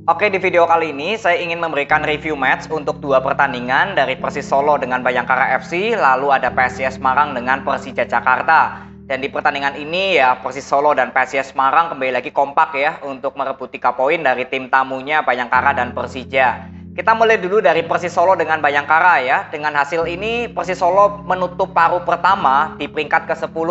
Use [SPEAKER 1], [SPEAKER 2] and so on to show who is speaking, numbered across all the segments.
[SPEAKER 1] Oke, di video kali ini saya ingin memberikan review match untuk dua pertandingan dari Persis Solo dengan Bayangkara FC, lalu ada PSIS Semarang dengan Persija Jakarta. Dan di pertandingan ini ya Persis Solo dan PSIS Semarang kembali lagi kompak ya untuk merebut 3 poin dari tim tamunya Bayangkara dan Persija. Kita mulai dulu dari Persis Solo dengan Bayangkara ya. Dengan hasil ini Persis Solo menutup paruh pertama di peringkat ke-10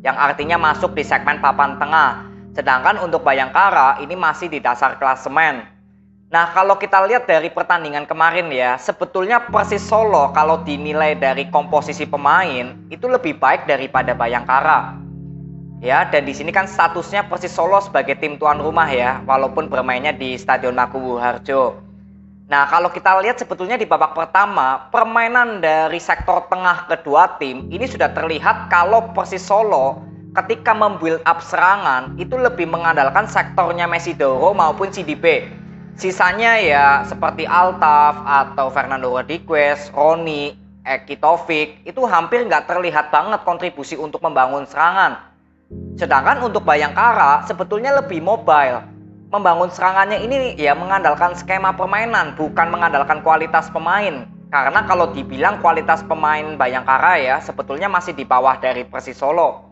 [SPEAKER 1] yang artinya masuk di segmen papan tengah. Sedangkan untuk Bayangkara ini masih di dasar klasemen. Nah, kalau kita lihat dari pertandingan kemarin ya, sebetulnya Persis Solo kalau dinilai dari komposisi pemain itu lebih baik daripada Bayangkara. Ya, dan di sini kan statusnya Persis Solo sebagai tim tuan rumah ya, walaupun bermainnya di Stadion Maguwu Harjo. Nah, kalau kita lihat sebetulnya di babak pertama, permainan dari sektor tengah kedua tim ini sudah terlihat kalau Persis Solo ketika membuild up serangan itu lebih mengandalkan sektornya Mesidoro maupun CDB. Sisanya ya seperti Altaf atau Fernando Rodriguez, Roni, Eki Taufik itu hampir nggak terlihat banget kontribusi untuk membangun serangan. Sedangkan untuk Bayangkara sebetulnya lebih mobile. Membangun serangannya ini ya mengandalkan skema permainan, bukan mengandalkan kualitas pemain. Karena kalau dibilang kualitas pemain Bayangkara ya sebetulnya masih di bawah dari Persis Solo.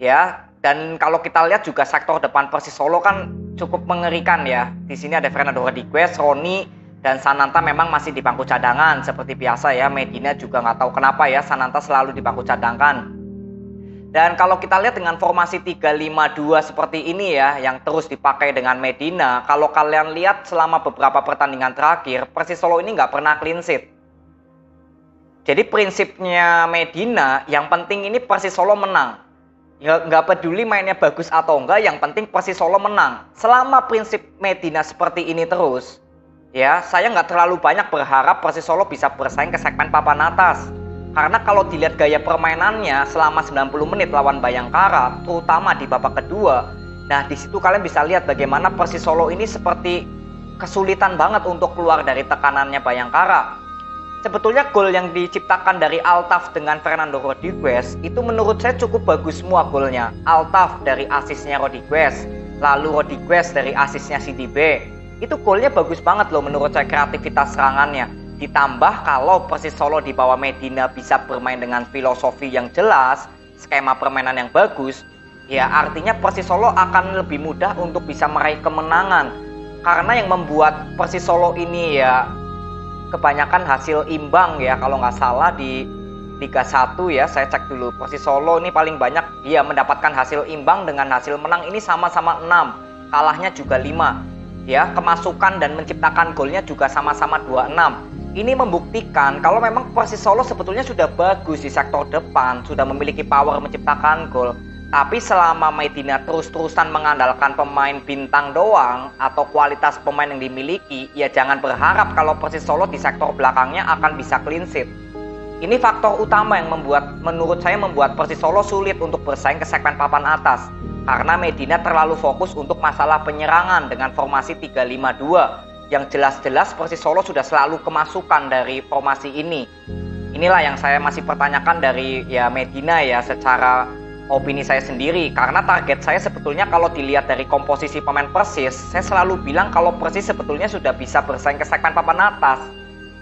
[SPEAKER 1] Ya, dan kalau kita lihat juga sektor depan Persis Solo kan cukup mengerikan ya. Di sini ada Fernando Rodriguez, Roni, dan Sananta memang masih di bangku cadangan seperti biasa ya. Medina juga nggak tahu kenapa ya Sananta selalu di bangku cadangan. Dan kalau kita lihat dengan formasi 3-5-2 seperti ini ya, yang terus dipakai dengan Medina, kalau kalian lihat selama beberapa pertandingan terakhir, Persis Solo ini nggak pernah clean sheet. Jadi prinsipnya Medina, yang penting ini Persis Solo menang. Ya, nggak peduli mainnya bagus atau enggak, yang penting Persis Solo menang. Selama prinsip Medina seperti ini terus, ya saya nggak terlalu banyak berharap Persis Solo bisa bersaing ke segmen papan atas. Karena kalau dilihat gaya permainannya selama 90 menit lawan Bayangkara, terutama di babak kedua, nah di situ kalian bisa lihat bagaimana Persis Solo ini seperti kesulitan banget untuk keluar dari tekanannya Bayangkara. Sebetulnya gol yang diciptakan dari Altaf dengan Fernando Rodriguez itu menurut saya cukup bagus semua golnya. Altaf dari asisnya Rodriguez, lalu Rodriguez dari asisnya CDB. Itu golnya bagus banget loh menurut saya, kreativitas serangannya. Ditambah kalau Persis Solo di bawah Medina bisa bermain dengan filosofi yang jelas, skema permainan yang bagus, ya artinya Persis Solo akan lebih mudah untuk bisa meraih kemenangan. Karena yang membuat Persis Solo ini ya kebanyakan hasil imbang ya, kalau nggak salah di Liga 1 ya, saya cek dulu. Persis Solo ini paling banyak dia mendapatkan hasil imbang dengan hasil menang ini sama-sama 6, kalahnya juga 5. Ya, kemasukan dan menciptakan golnya juga sama-sama 26. Ini membuktikan kalau memang Persis Solo sebetulnya sudah bagus di sektor depan, sudah memiliki power menciptakan gol. Tapi selama Medina terus-terusan mengandalkan pemain bintang doang atau kualitas pemain yang dimiliki, ya jangan berharap kalau Persis Solo di sektor belakangnya akan bisa clean sheet. Ini faktor utama yang menurut saya membuat Persis Solo sulit untuk bersaing ke segmen papan atas. Karena Medina terlalu fokus untuk masalah penyerangan dengan formasi 3-5-2. Yang jelas-jelas Persis Solo sudah selalu kemasukan dari formasi ini. Inilah yang saya masih pertanyakan dari ya Medina ya, secara opini saya sendiri, karena target saya sebetulnya kalau dilihat dari komposisi pemain Persis, saya selalu bilang kalau Persis sebetulnya sudah bisa bersaing ke segmen papan atas.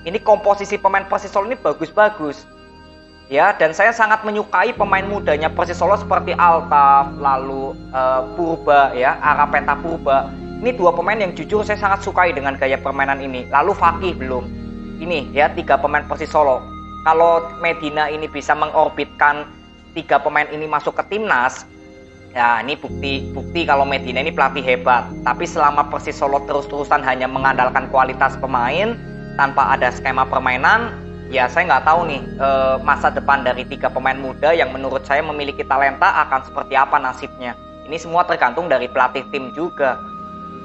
[SPEAKER 1] Ini komposisi pemain Persis Solo ini bagus-bagus. Ya, dan saya sangat menyukai pemain mudanya Persis Solo seperti Altaf, lalu Purba ya, Arapenta Purba. Ini dua pemain yang jujur saya sangat sukai dengan gaya permainan ini. Lalu Fakih belum. Ini ya 3 pemain Persis Solo. Kalau Medina ini bisa mengorbitkan 3 pemain ini masuk ke timnas, ya ini bukti kalau Medina ini pelatih hebat. Tapi selama Persis Solo terus-terusan hanya mengandalkan kualitas pemain tanpa ada skema permainan, ya saya nggak tahu nih masa depan dari 3 pemain muda yang menurut saya memiliki talenta akan seperti apa nasibnya. Ini semua tergantung dari pelatih tim juga.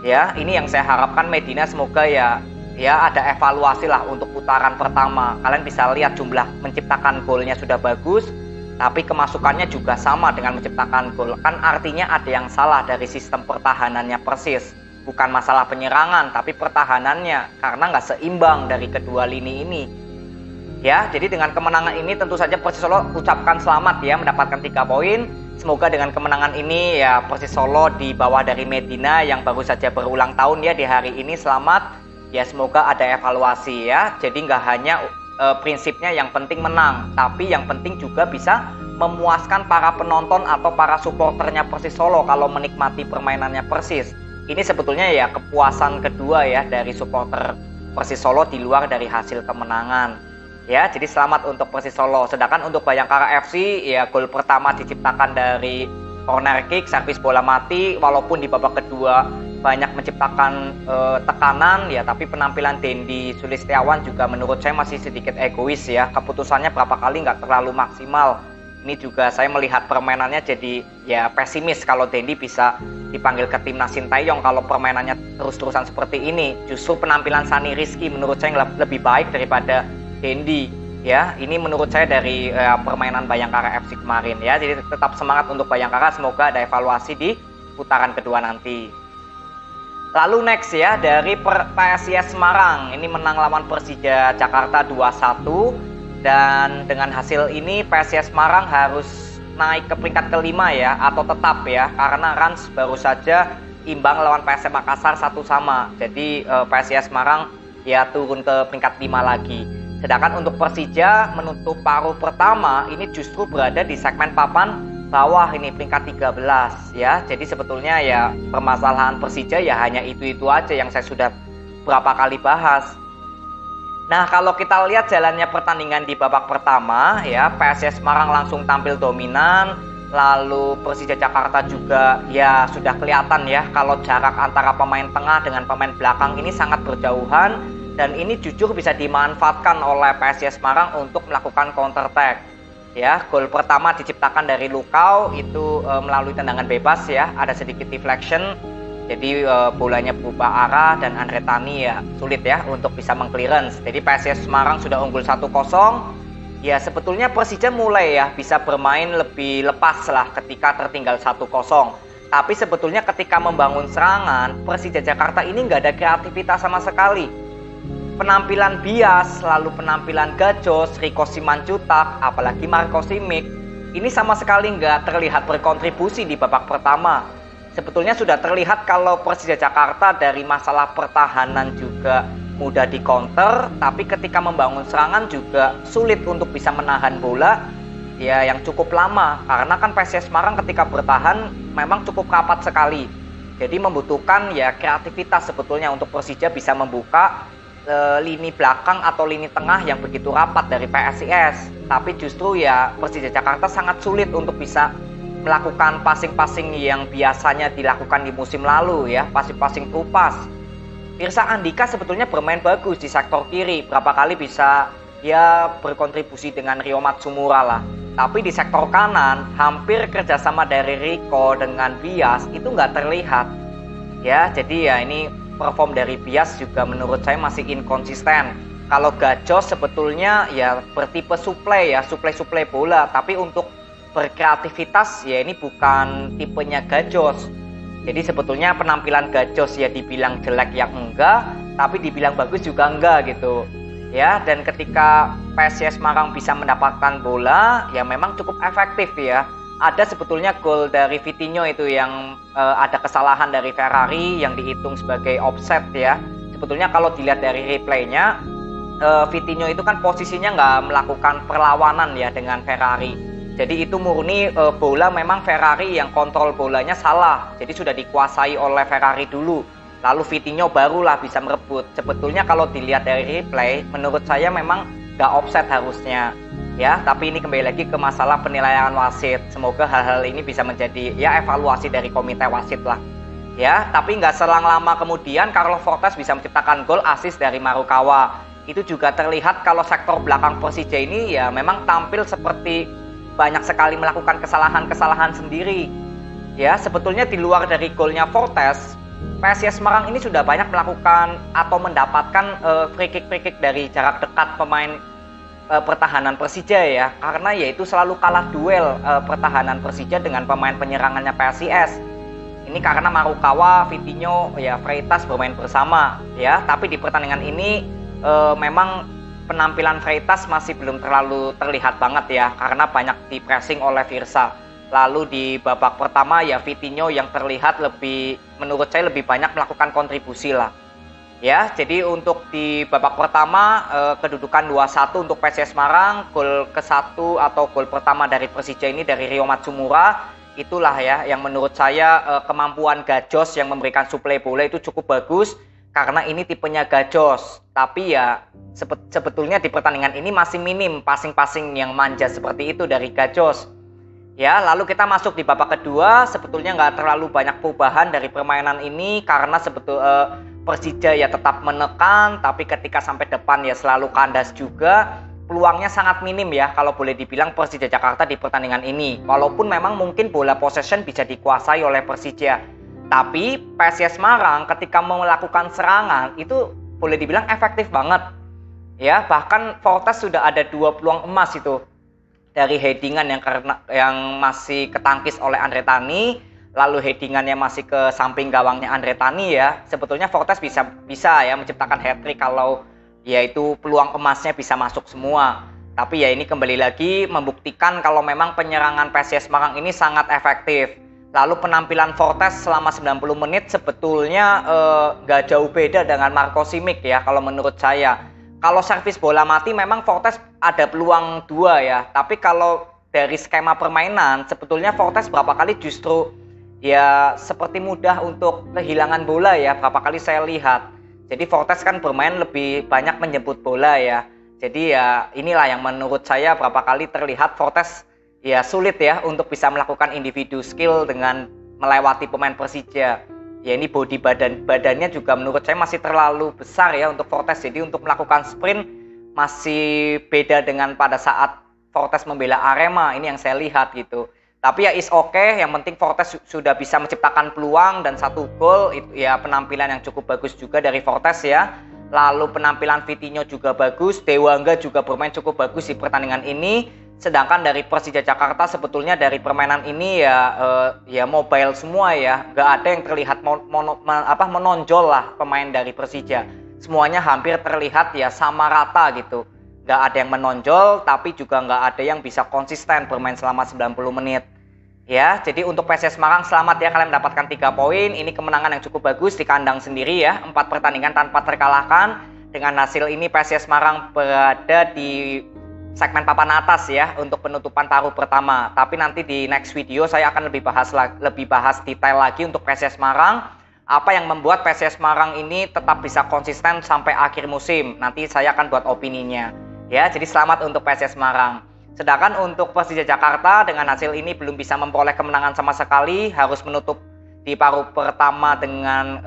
[SPEAKER 1] Ya, ini yang saya harapkan Medina, semoga ya ada evaluasi lah untuk putaran pertama. Kalian bisa lihat jumlah menciptakan golnya sudah bagus, tapi kemasukannya juga sama dengan menciptakan gol. Kan artinya ada yang salah dari sistem pertahanannya Persis. Bukan masalah penyerangan, tapi pertahanannya, karena nggak seimbang dari kedua lini ini. Ya, jadi dengan kemenangan ini tentu saja Persis Solo ucapkan selamat ya, mendapatkan 3 poin. Semoga dengan kemenangan ini ya Persis Solo di bawah dari Medina yang baru saja berulang tahun ya di hari ini, selamat. Ya semoga ada evaluasi ya. Jadi nggak hanya prinsipnya yang penting menang, tapi yang penting juga bisa memuaskan para penonton atau para supporternya Persis Solo kalau menikmati permainannya Persis. Ini sebetulnya ya kepuasan kedua ya dari supporter Persis Solo di luar dari hasil kemenangan. Ya, jadi selamat untuk Persis Solo. Sedangkan untuk Bayangkara FC, ya gol pertama diciptakan dari corner kick, servis bola mati. Walaupun di babak kedua banyak menciptakan tekanan, ya tapi penampilan Dendi Sulistiawan juga menurut saya masih sedikit egois ya. Keputusannya berapa kali nggak terlalu maksimal. Ini juga saya melihat permainannya jadi ya pesimis kalau Dendi bisa dipanggil ke timnas Sintayong kalau permainannya terus-terusan seperti ini. Justru penampilan Sani Rizky menurut saya lebih baik daripada Dendi ya. Ini menurut saya dari permainan Bayangkara FC kemarin ya. Jadi tetap semangat untuk Bayangkara, semoga ada evaluasi di putaran kedua nanti. Lalu next ya dari PSIS Semarang, ini menang lawan Persija Jakarta 2-1 dan dengan hasil ini PSIS Semarang harus naik ke peringkat kelima ya, atau tetap ya, karena Rans baru saja imbang lawan PSM Makassar 1-1. Jadi PSIS Semarang ya turun ke peringkat 5 lagi. Sedangkan untuk Persija menutup paruh pertama ini justru berada di segmen papan bawah, ini peringkat 13 ya. Jadi sebetulnya ya permasalahan Persija ya hanya itu-itu aja yang saya sudah berapa kali bahas. Nah, kalau kita lihat jalannya pertandingan di babak pertama ya, PSIS Semarang langsung tampil dominan. Lalu Persija Jakarta juga ya sudah kelihatan ya kalau jarak antara pemain tengah dengan pemain belakang ini sangat berjauhan. Dan ini jujur bisa dimanfaatkan oleh PSIS Semarang untuk melakukan counter attack. Ya, gol pertama diciptakan dari Lukau itu melalui tendangan bebas ya, ada sedikit deflection. Jadi bolanya berubah arah dan Andre Tani ya sulit ya untuk bisa mengclearance. Jadi PSIS Semarang sudah unggul 1-0. Ya sebetulnya Persija mulai ya bisa bermain lebih lepas lah ketika tertinggal 1-0. Tapi sebetulnya ketika membangun serangan, Persija Jakarta ini nggak ada kreativitas sama sekali. Penampilan Bias, lalu penampilan Gajos, Riko Simanjutak, apalagi Marco Simic, ini sama sekali nggak terlihat berkontribusi di babak pertama. Sebetulnya sudah terlihat kalau Persija Jakarta dari masalah pertahanan juga mudah di counter, tapi ketika membangun serangan juga sulit untuk bisa menahan bola ya yang cukup lama, karena kan PSIS Semarang ketika bertahan memang cukup rapat sekali. Jadi membutuhkan ya kreativitas sebetulnya untuk Persija bisa membuka lini belakang atau lini tengah yang begitu rapat dari PSIS. Tapi justru ya Persija Jakarta sangat sulit untuk bisa melakukan passing-passing yang biasanya dilakukan di musim lalu ya, passing-passing through pass. Firsa Andika sebetulnya bermain bagus di sektor kiri, berapa kali bisa ya berkontribusi dengan Rio Matsumura lah. Tapi di sektor kanan hampir kerjasama dari Riko dengan Bias itu nggak terlihat ya. Jadi ya ini perform dari Bias juga menurut saya masih inkonsisten. Kalau Gajos sebetulnya ya bertipe suplai ya, suplai bola, tapi untuk berkreativitas ya ini bukan tipenya Gajos. Jadi sebetulnya penampilan Gajos ya dibilang jelek yang enggak, tapi dibilang bagus juga enggak gitu. Ya, dan ketika PSIS Semarang bisa mendapatkan bola ya memang cukup efektif ya. Ada sebetulnya gol dari Vitinho itu yang ada kesalahan dari Ferrari yang dihitung sebagai offset ya. Sebetulnya kalau dilihat dari replaynya, Vitinho itu kan posisinya nggak melakukan perlawanan ya dengan Ferrari. Jadi itu murni bola memang Ferrari yang kontrol bolanya salah. Jadi sudah dikuasai oleh Ferrari dulu. Lalu Vitinho barulah bisa merebut. Sebetulnya kalau dilihat dari replay, menurut saya memang nggak offset harusnya. Ya, tapi ini kembali lagi ke masalah penilaian wasit. Semoga hal-hal ini bisa menjadi ya evaluasi dari komite wasit lah. Ya, tapi nggak selang lama kemudian Carlos Fortes bisa menciptakan gol assist dari Marukawa. Itu juga terlihat kalau sektor belakang Persija ini ya memang tampil seperti banyak sekali melakukan kesalahan-kesalahan sendiri. Ya, sebetulnya di luar dari golnya Fortes, PSIS Semarang ini sudah banyak melakukan atau mendapatkan free kick dari jarak dekat pemain pertahanan Persija ya, karena yaitu selalu kalah duel pertahanan Persija dengan pemain penyerangannya PSIS. Ini karena Marukawa, Vitinho, ya Freitas bermain bersama ya, tapi di pertandingan ini memang penampilan Freitas masih belum terlalu terlihat banget ya, karena banyak di pressing oleh Firsa. Lalu di babak pertama ya Vitinho yang terlihat lebih, menurut saya lebih banyak melakukan kontribusi lah. Ya, jadi untuk di babak pertama kedudukan 2-1 untuk PSIS Semarang, gol ke-1 atau gol pertama dari Persija ini dari Rio Matsumura. Itulah ya yang menurut saya kemampuan Gajos yang memberikan suplai bola itu cukup bagus karena ini tipenya Gajos. Tapi ya sebetulnya di pertandingan ini masih minim passing-passing yang manja seperti itu dari Gajos. Ya, lalu kita masuk di babak kedua, sebetulnya nggak terlalu banyak perubahan dari permainan ini karena Persija ya tetap menekan, tapi ketika sampai depan ya selalu kandas juga. Peluangnya sangat minim ya kalau boleh dibilang Persija Jakarta di pertandingan ini. Walaupun memang mungkin bola possession bisa dikuasai oleh Persija. Tapi PSIS Semarang ketika mau melakukan serangan itu boleh dibilang efektif banget. Ya, bahkan Fortes sudah ada 2 peluang emas itu dari headingan yang masih ketangkis oleh Andre Tani, lalu headingannya masih ke samping gawangnya Andre Tani ya. Sebetulnya Fortes bisa ya menciptakan hat-trick kalau yaitu peluang emasnya bisa masuk semua. Tapi ya ini kembali lagi membuktikan kalau memang penyerangan PSIS Semarang ini sangat efektif. Lalu penampilan Fortes selama 90 menit sebetulnya gak jauh beda dengan Marco Simic ya kalau menurut saya. Kalau servis bola mati memang Fortes ada peluang 2 ya. Tapi kalau dari skema permainan sebetulnya Fortes berapa kali justru ya seperti mudah untuk kehilangan bola ya. Berapa kali saya lihat. Jadi Fortes kan bermain lebih banyak menjemput bola ya. Jadi ya inilah yang menurut saya berapa kali terlihat Fortes ya sulit ya untuk bisa melakukan individu skill dengan melewati pemain Persija. Ya ini body badannya juga menurut saya masih terlalu besar ya untuk Fortes. Jadi untuk melakukan sprint masih beda dengan pada saat Fortes membela Arema. Ini yang saya lihat gitu. Tapi ya is okay, yang penting Fortes sudah bisa menciptakan peluang dan 1 gol. Itu ya penampilan yang cukup bagus juga dari Fortes ya. Lalu penampilan Vitinho juga bagus, Dewangga juga bermain cukup bagus di pertandingan ini. Sedangkan dari Persija Jakarta sebetulnya dari permainan ini ya mobile semua ya, nggak ada yang terlihat menonjol lah pemain dari Persija. Semuanya hampir terlihat ya sama rata gitu, nggak ada yang menonjol tapi juga nggak ada yang bisa konsisten bermain selama 90 menit. Ya, jadi untuk PSIS Semarang selamat ya kalian mendapatkan 3 poin. Ini kemenangan yang cukup bagus di kandang sendiri ya, 4 pertandingan tanpa terkalahkan. Dengan hasil ini PSIS Semarang berada di segmen papan atas ya untuk penutupan paruh pertama. Tapi nanti di next video saya akan lebih bahas detail lagi untuk PSIS Semarang. Apa yang membuat PSIS Semarang ini tetap bisa konsisten sampai akhir musim. Nanti saya akan buat opininya. Ya, jadi selamat untuk PSIS Semarang. Sedangkan untuk Persija Jakarta dengan hasil ini belum bisa memperoleh kemenangan sama sekali, harus menutup di paruh pertama dengan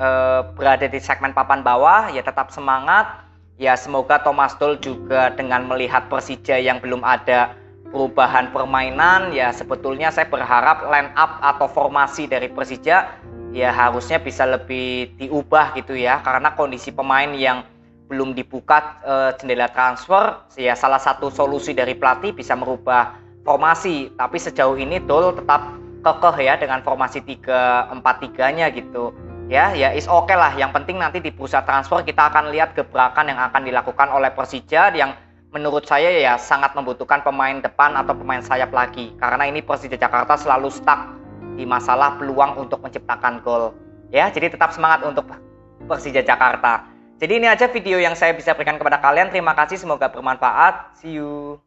[SPEAKER 1] berada di segmen papan bawah. Ya tetap semangat. Ya semoga Thomas Doll juga dengan melihat Persija yang belum ada perubahan permainan, ya sebetulnya saya berharap line up atau formasi dari Persija ya harusnya bisa lebih diubah gitu ya, karena kondisi pemain yang belum dibuka jendela transfer, ya salah satu solusi dari pelatih bisa merubah formasi. Tapi sejauh ini Doll tetap kekeh ya dengan formasi 3-4-3-nya gitu. Ya is okay lah. Yang penting nanti di bursa transfer kita akan lihat gebrakan yang akan dilakukan oleh Persija yang menurut saya ya sangat membutuhkan pemain depan atau pemain sayap lagi. Karena ini Persija Jakarta selalu stuck di masalah peluang untuk menciptakan gol. Ya, jadi tetap semangat untuk Persija Jakarta. Jadi ini aja video yang saya bisa berikan kepada kalian. Terima kasih, semoga bermanfaat. See you.